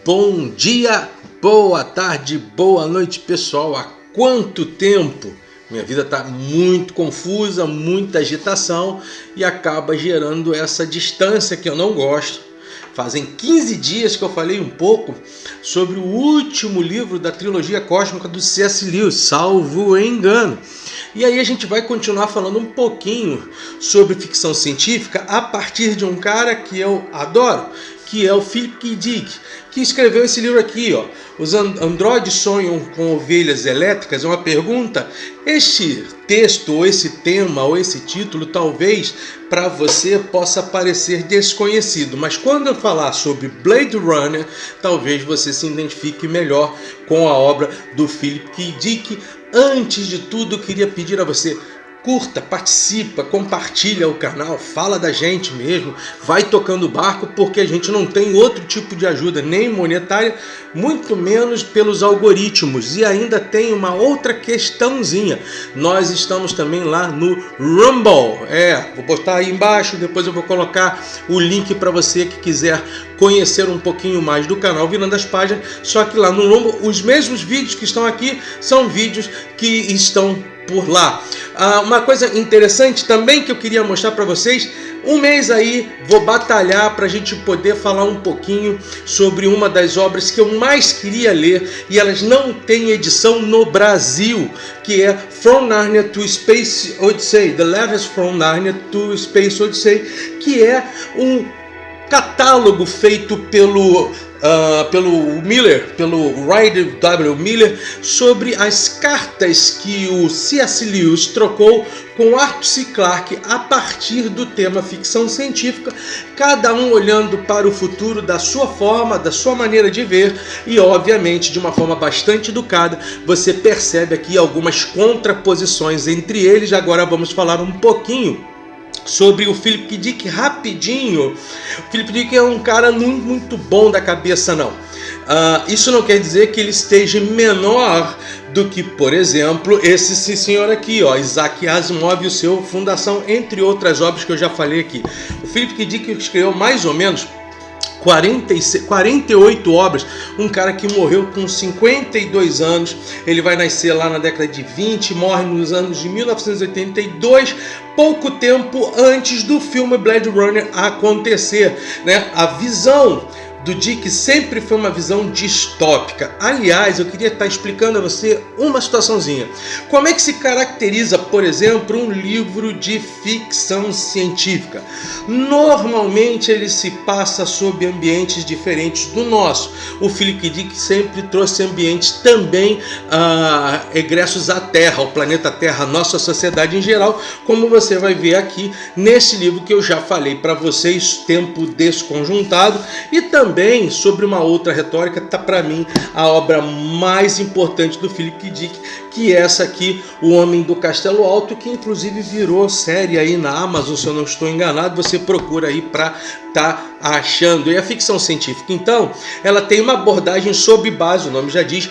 Bom dia, boa tarde, boa noite, pessoal. Há quanto tempo? Minha vida está muito confusa, muita agitação e acaba gerando essa distância que eu não gosto. Fazem 15 dias que eu falei um pouco sobre o último livro da trilogia cósmica do C.S. Lewis, salvo engano. E aí a gente vai continuar falando um pouquinho sobre ficção científica a partir de um cara que eu adoro, que é o Philip K. Dick, que escreveu esse livro aqui, ó. Os androides sonham com ovelhas elétricas? É uma pergunta. Este texto, ou esse tema, ou esse título, talvez para você possa parecer desconhecido, mas quando eu falar sobre Blade Runner, talvez você se identifique melhor com a obra do Philip K. Dick. Antes de tudo, eu queria pedir a você: curta, participa, compartilha o canal, fala da gente mesmo, vai tocando o barco, porque a gente não tem outro tipo de ajuda, nem monetária, muito menos pelos algoritmos. E ainda tem uma outra questãozinha: nós estamos também lá no Rumble. Vou postar aí embaixo, depois eu vou colocar o link para você que quiser conhecer um pouquinho mais do canal virando as páginas. Só que lá no Rumble, os mesmos vídeos que estão aqui são vídeos que estão por lá. Uma coisa interessante também que eu queria mostrar para vocês: um mês aí vou batalhar para a gente poder falar um pouquinho sobre uma das obras que eu mais queria ler e elas não têm edição no Brasil, que é From Narnia to Space Odyssey, The Letters from Narnia to Space Odyssey, que é um catálogo feito pelo Miller, pelo Ryder W. Miller, sobre as cartas que o C.S. Lewis trocou com Arthur C. Clarke a partir do tema ficção científica, cada um olhando para o futuro da sua forma, da sua maneira de ver e, obviamente, de uma forma bastante educada. Você percebe aqui algumas contraposições entre eles. Agora vamos falar um pouquinho sobre o Philip K. Dick rapidinho. O Philip K. Dick é um cara muito bom da cabeça, não. Isso não quer dizer que ele esteja menor do que, por exemplo, esse senhor aqui, ó, Isaac Asimov e o seu Fundação, entre outras obras que eu já falei aqui. O Philip K. Dick escreveu mais ou menos 48 obras, um cara que morreu com 52 anos, ele vai nascer lá na década de 20, morre nos anos de 1982, pouco tempo antes do filme Blade Runner acontecer, né? A visão do Dick sempre foi uma visão distópica. Aliás, eu queria estar explicando a você uma situaçãozinha. Como é que se caracteriza, por exemplo, um livro de ficção científica? Normalmente ele se passa sob ambientes diferentes do nosso. O Philip K. Dick sempre trouxe ambientes também egressos à Terra, ao planeta Terra, a nossa sociedade em geral, como você vai ver aqui nesse livro que eu já falei para vocês, Tempo Desconjuntado, e também sobre uma outra retórica. Tá para mim a obra mais importante do Philip K. Dick, que é essa aqui, O Homem do Castelo Alto, que inclusive virou série aí na Amazon, se eu não estou enganado. Você procura aí para tá achando. E a ficção científica, então, ela tem uma abordagem sob base, o nome já diz,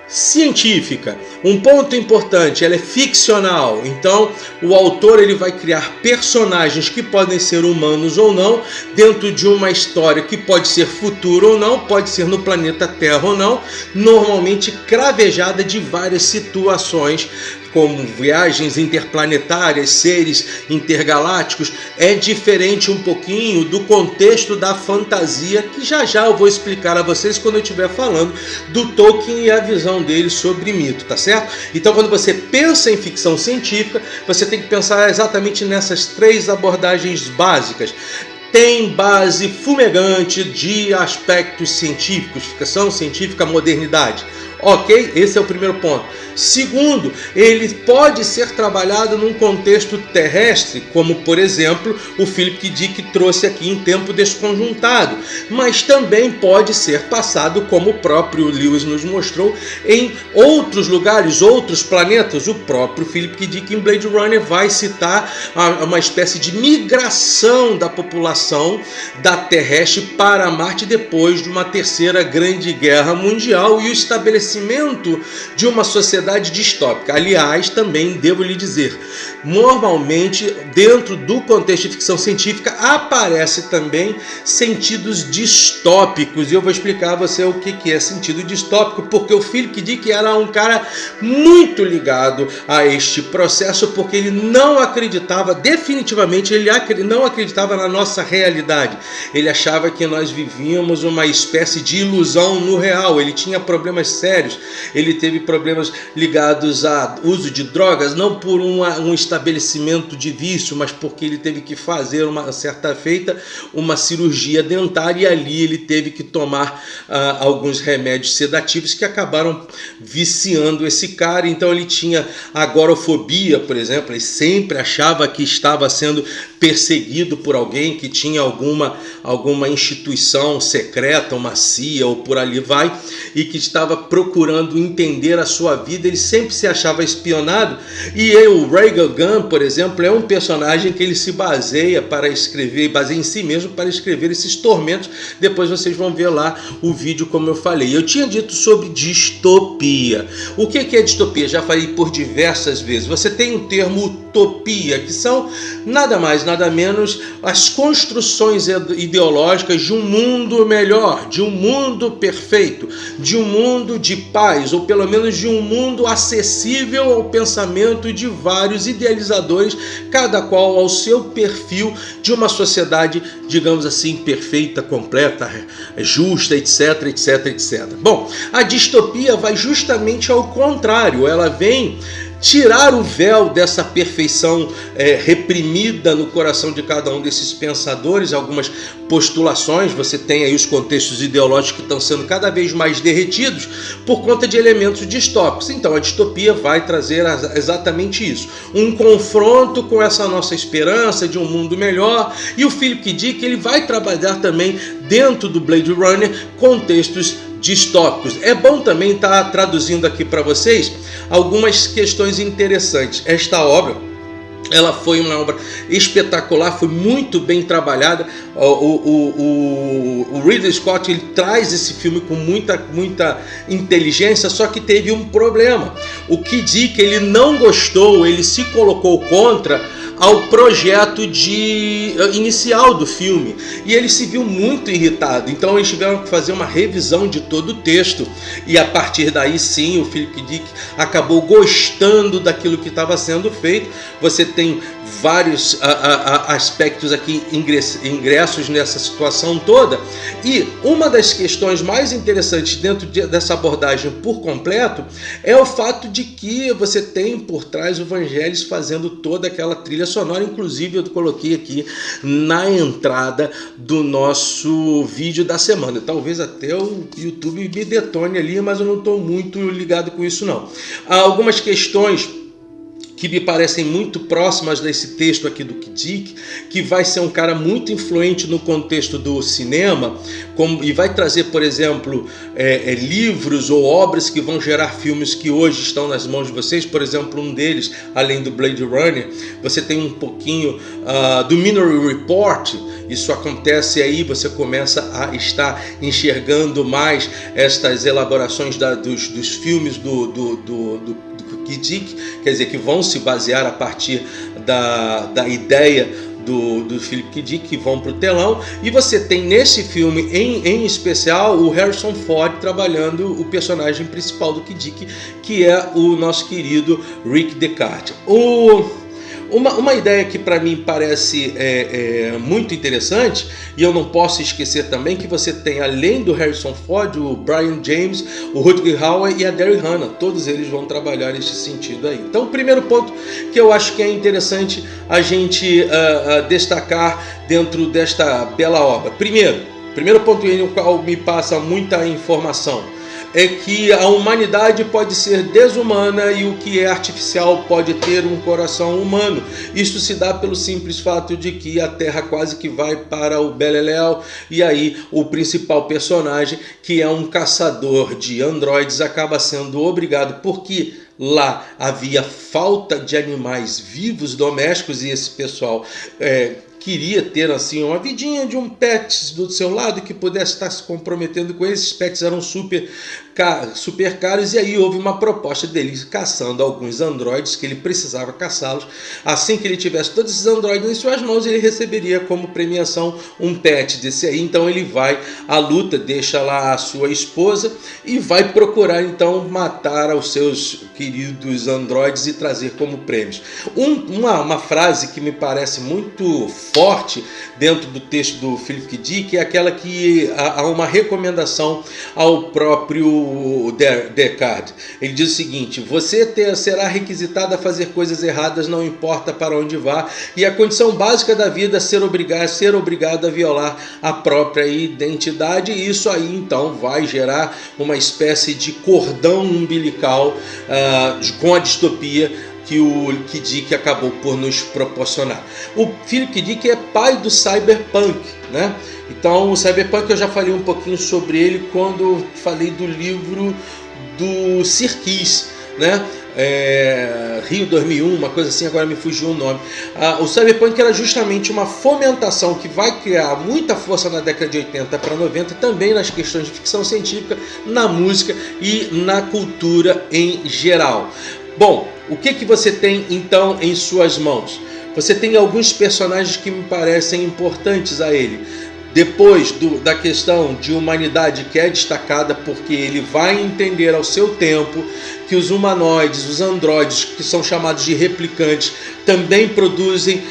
científica. Um ponto importante: ela é ficcional. Então o autor ele vai criar personagens que podem ser humanos ou não, dentro de uma história que pode ser futura ou não, pode ser no planeta Terra ou não, normalmente cravejada de várias situações, como viagens interplanetárias, seres intergalácticos. É diferente um pouquinho do contexto da fantasia, que já eu vou explicar a vocês quando eu estiver falando do Tolkien e a visão dele sobre mito, tá certo? Então, quando você pensa em ficção científica, você tem que pensar exatamente nessas três abordagens básicas. Tem base fumegante de aspectos científicos, ficção científica, modernidade. Ok? Esse é o primeiro ponto. Segundo, ele pode ser trabalhado num contexto terrestre, como por exemplo o Philip K. Dick trouxe aqui em Tempo Desconjuntado, mas também pode ser passado, como o próprio Lewis nos mostrou, em outros lugares, outros planetas. O próprio Philip K. Dick em Blade Runner vai citar uma espécie de migração da população da terrestre para Marte depois de uma terceira grande guerra mundial e o estabelecimento de uma sociedade sociedade distópica. Aliás, também devo lhe dizer, normalmente dentro do contexto de ficção científica aparece também sentidos distópicos, e eu vou explicar a você o que é sentido distópico, porque o Philip Dick era um cara muito ligado a este processo, porque ele não acreditava, definitivamente ele não acreditava na nossa realidade. Ele achava que nós vivíamos uma espécie de ilusão no real. Ele tinha problemas sérios, ele teve problemas ligados a uso de drogas, não por um estabelecimento de vício, mas porque ele teve que fazer uma certa feita uma cirurgia dentária, e ali ele teve que tomar alguns remédios sedativos que acabaram viciando esse cara. Então ele tinha agorafobia, por exemplo. Ele sempre achava que estava sendo perseguido por alguém, que tinha alguma instituição secreta, uma CIA ou por ali vai, e que estava procurando entender a sua vida. Ele sempre se achava espionado, e o Reagan Gunn, por exemplo, é um personagem que ele se baseia em si mesmo para escrever esses tormentos. Depois vocês vão ver lá o vídeo, como eu falei. Eu tinha dito sobre distopia. O que é distopia? Já falei por diversas vezes. Você tem um termo utopia, que são nada mais, nada menos as construções ideológicas de um mundo melhor, de um mundo perfeito, de um mundo de paz, ou pelo menos de um mundo acessível ao pensamento de vários idealizadores, cada qual ao seu perfil, de uma sociedade, digamos assim, perfeita, completa, justa, etc, etc, etc. Bom, a distopia vai justamente ao contrário. Ela vem tirar o véu dessa perfeição reprimida no coração de cada um desses pensadores. Algumas postulações, você tem aí os contextos ideológicos que estão sendo cada vez mais derretidos por conta de elementos distópicos. Então a distopia vai trazer exatamente isso, um confronto com essa nossa esperança de um mundo melhor. E o Philip Dick, ele vai trabalhar também dentro do Blade Runner contextos distópicos. É bom também estar traduzindo aqui para vocês algumas questões interessantes. Esta obra, ela foi uma obra espetacular, foi muito bem trabalhada. O Ridley Scott, ele traz esse filme com muita inteligência, só que teve um problema. O K. Dick, ele não gostou, ele se colocou contra ao projeto inicial do filme, e ele se viu muito irritado. Então eles tiveram que fazer uma revisão de todo o texto, e a partir daí sim o Philip Dick acabou gostando daquilo que estava sendo feito. Você tem vários aspectos aqui ingressos nessa situação toda, e uma das questões mais interessantes dentro dessa abordagem por completo é o fato de que você tem por trás o Vangelis fazendo toda aquela trilha sonora. Inclusive eu coloquei aqui na entrada do nosso vídeo da semana. Talvez até o YouTube me detone ali, mas eu não estou muito ligado com isso não. Há algumas questões que me parecem muito próximas desse texto aqui do K. Dick, que vai ser um cara muito influente no contexto do cinema, e vai trazer, por exemplo, livros ou obras que vão gerar filmes que hoje estão nas mãos de vocês. Por exemplo, um deles, além do Blade Runner, você tem um pouquinho do Minority Report. Isso acontece aí, você começa a estar enxergando mais estas elaborações dos filmes do K. Dick, quer dizer, que vão se basear a partir da ideia do Philip K. Dick, que vão para o telão. E você tem nesse filme em especial o Harrison Ford trabalhando o personagem principal do K. Dick, que é o nosso querido Rick Deckard. Uma ideia que para mim parece muito interessante, e eu não posso esquecer também que você tem, além do Harrison Ford, o Brian James, o Rutger Hauer e a Daryl Hannah. Todos eles vão trabalhar nesse sentido aí. Então o primeiro ponto que eu acho que é interessante a gente destacar dentro desta bela obra. Primeiro ponto no qual me passa muita informação é que a humanidade pode ser desumana e o que é artificial pode ter um coração humano. Isto se dá pelo simples fato de que a Terra quase que vai para o beleléu, e aí o principal personagem, que é um caçador de androides, acaba sendo obrigado, porque lá havia falta de animais vivos domésticos, e esse pessoal queria ter assim uma vidinha de um pet do seu lado que pudesse estar se comprometendo com eles. Esses pets eram super super caros, e aí houve uma proposta dele caçando alguns androides que ele precisava caçá-los. Assim que ele tivesse todos esses androides em suas mãos, ele receberia como premiação um pet desse aí. Então ele vai à luta, deixa lá a sua esposa e vai procurar então matar os seus queridos androides e trazer como prêmios. Uma frase que me parece muito forte dentro do texto do Philip K. Dick é aquela que há uma recomendação ao próprio Descartes. Ele diz o seguinte: você será requisitado a fazer coisas erradas, não importa para onde vá, e a condição básica da vida é ser obrigado a violar a própria identidade, e isso aí então vai gerar uma espécie de cordão umbilical com a distopia que o K. Dick acabou por nos proporcionar. O Philip K. Dick é pai do cyberpunk, né? Então o cyberpunk eu já falei um pouquinho sobre ele quando falei do livro do Sirkis, né? Rio 2001, uma coisa assim, agora me fugiu o nome. O cyberpunk era justamente uma fomentação que vai criar muita força na década de 80 para 90, também nas questões de ficção científica, na música e na cultura em geral. Bom, o que você tem então em suas mãos? Você tem alguns personagens que me parecem importantes a ele. Depois da questão de humanidade, que é destacada porque ele vai entender ao seu tempo que os humanoides, os androides, que são chamados de replicantes, também produzem,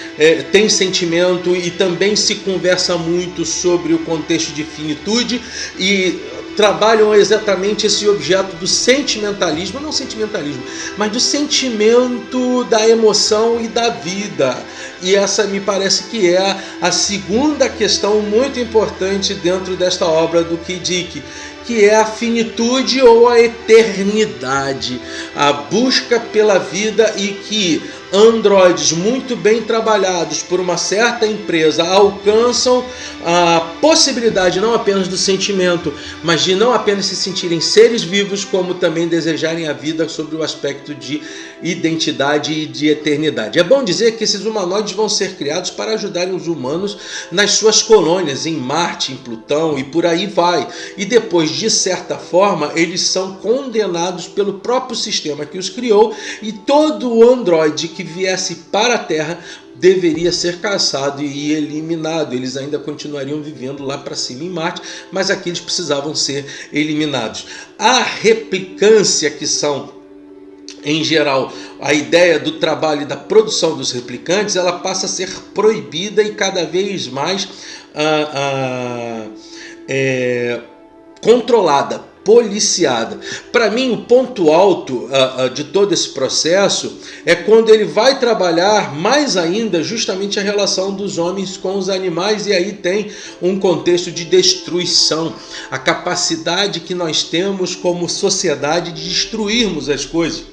têm sentimento, e também se conversa muito sobre o contexto de finitude e trabalham exatamente esse objeto do sentimentalismo, não sentimentalismo, mas do sentimento da emoção e da vida. E essa me parece que é a segunda questão muito importante dentro desta obra do K. Dick, que é a finitude ou a eternidade, a busca pela vida, e que androides muito bem trabalhados por uma certa empresa alcançam a possibilidade não apenas do sentimento, mas de não apenas se sentirem seres vivos, como também desejarem a vida sobre o aspecto de identidade e de eternidade. É bom dizer que esses humanoides vão ser criados para ajudarem os humanos nas suas colônias, em Marte, em Plutão e por aí vai. E depois, de certa forma, eles são condenados pelo próprio sistema que os criou, e todo androide que viesse para a Terra deveria ser caçado e eliminado. Eles ainda continuariam vivendo lá para cima em Marte, mas aqui eles precisavam ser eliminados. A replicância, que são, em geral, a ideia do trabalho e da produção dos replicantes, ela passa a ser proibida e cada vez mais controlada, policiada. Para mim, o ponto alto de todo esse processo é quando ele vai trabalhar mais ainda justamente a relação dos homens com os animais, e aí tem um contexto de destruição, a capacidade que nós temos como sociedade de destruirmos as coisas,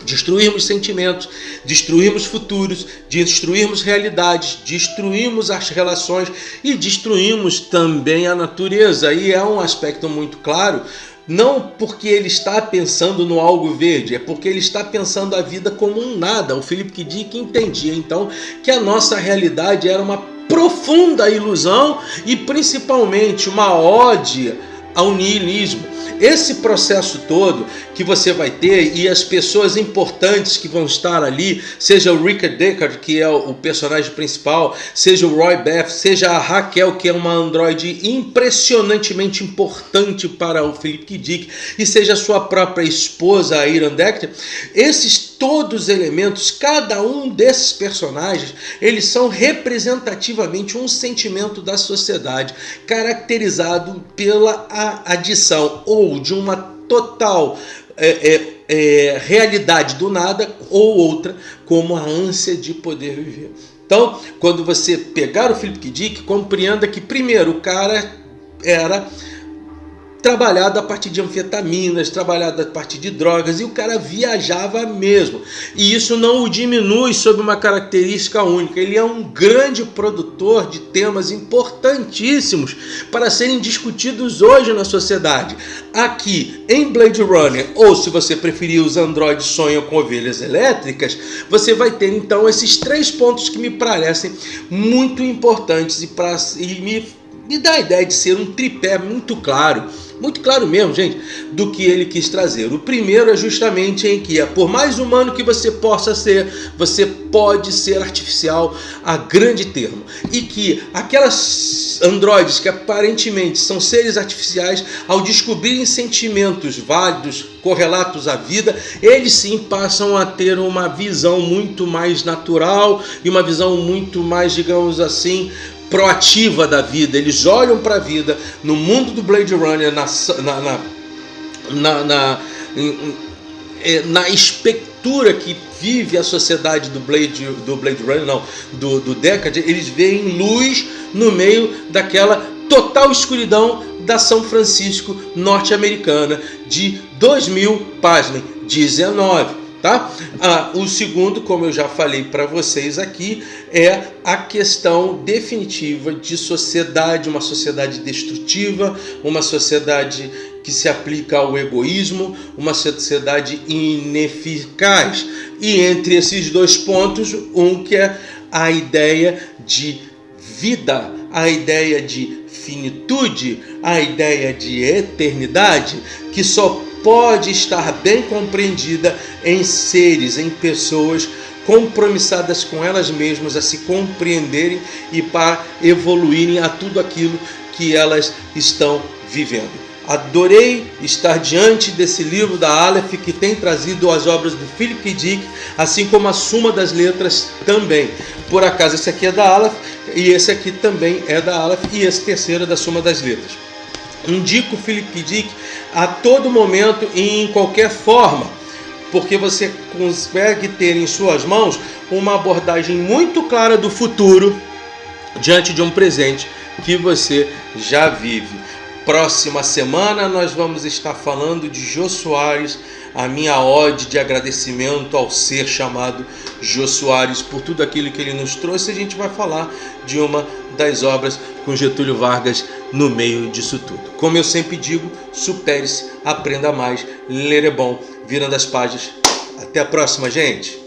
destruirmos sentimentos, destruirmos futuros, destruirmos realidades, destruirmos as relações e destruirmos também a natureza. E é um aspecto muito claro, não porque ele está pensando no algo verde, é porque ele está pensando a vida como um nada. O Philip K. Dick entendia então que a nossa realidade era uma profunda ilusão e principalmente uma ode ao niilismo. Esse processo todo que você vai ter, e as pessoas importantes que vão estar ali, seja o Richard Deckard, que é o personagem principal, seja o Roy Batty, seja a Raquel, que é uma androide impressionantemente importante para o Philip K. Dick, e seja a sua própria esposa, a Iran Deckard, esses todos elementos, cada um desses personagens, eles são representativamente um sentimento da sociedade, caracterizado pela adição ou de uma total realidade do nada, ou outra, como a ânsia de poder viver. Então, quando você pegar o Philip K. Dick, compreenda que primeiro o cara era trabalhado a partir de anfetaminas, trabalhado a partir de drogas, e o cara viajava mesmo. E isso não o diminui sob uma característica única. Ele é um grande produtor de temas importantíssimos para serem discutidos hoje na sociedade. Aqui, em Blade Runner, ou se você preferir, Os Androides Sonham com Ovelhas Elétricas, você vai ter então esses três pontos que me parecem muito importantes e me dá a ideia de ser um tripé muito claro. muito claro mesmo, gente, do que ele quis trazer. O primeiro é justamente em que, por mais humano que você possa ser, você pode ser artificial a grande termo. E que aquelas androides que aparentemente são seres artificiais, ao descobrirem sentimentos válidos, correlatos à vida, eles sim passam a ter uma visão muito mais natural e uma visão muito mais, digamos assim, proativa da vida. Eles olham para a vida no mundo do Blade Runner, na espectura que vive a sociedade do Blade Runner, não, do Deckard. Eles veem luz no meio daquela total escuridão da São Francisco norte-americana de 2019. Tá? O segundo, como eu já falei para vocês aqui, é a questão definitiva de sociedade, uma sociedade destrutiva, uma sociedade que se aplica ao egoísmo, uma sociedade ineficaz. E entre esses dois pontos, um que é a ideia de vida, a ideia de finitude, a ideia de eternidade, que só pode estar bem compreendida em seres, em pessoas compromissadas com elas mesmas, a se compreenderem e para evoluírem a tudo aquilo que elas estão vivendo. Adorei estar diante desse livro da Aleph, que tem trazido as obras do Philip K. Dick, assim como a Suma das Letras também. Por acaso esse aqui é da Aleph, e esse aqui também é da Aleph, e esse terceiro é da Suma das Letras. Indico o Philip K. Dick a todo momento e em qualquer forma, porque você consegue ter em suas mãos uma abordagem muito clara do futuro diante de um presente que você já vive. Próxima semana nós vamos estar falando de Jô Soares, a minha ode de agradecimento ao ser chamado Jô Soares por tudo aquilo que ele nos trouxe. A gente vai falar de uma das obras com Getúlio Vargas no meio disso tudo. Como eu sempre digo, supere-se, aprenda mais, ler é bom, virando as páginas. Até a próxima, gente!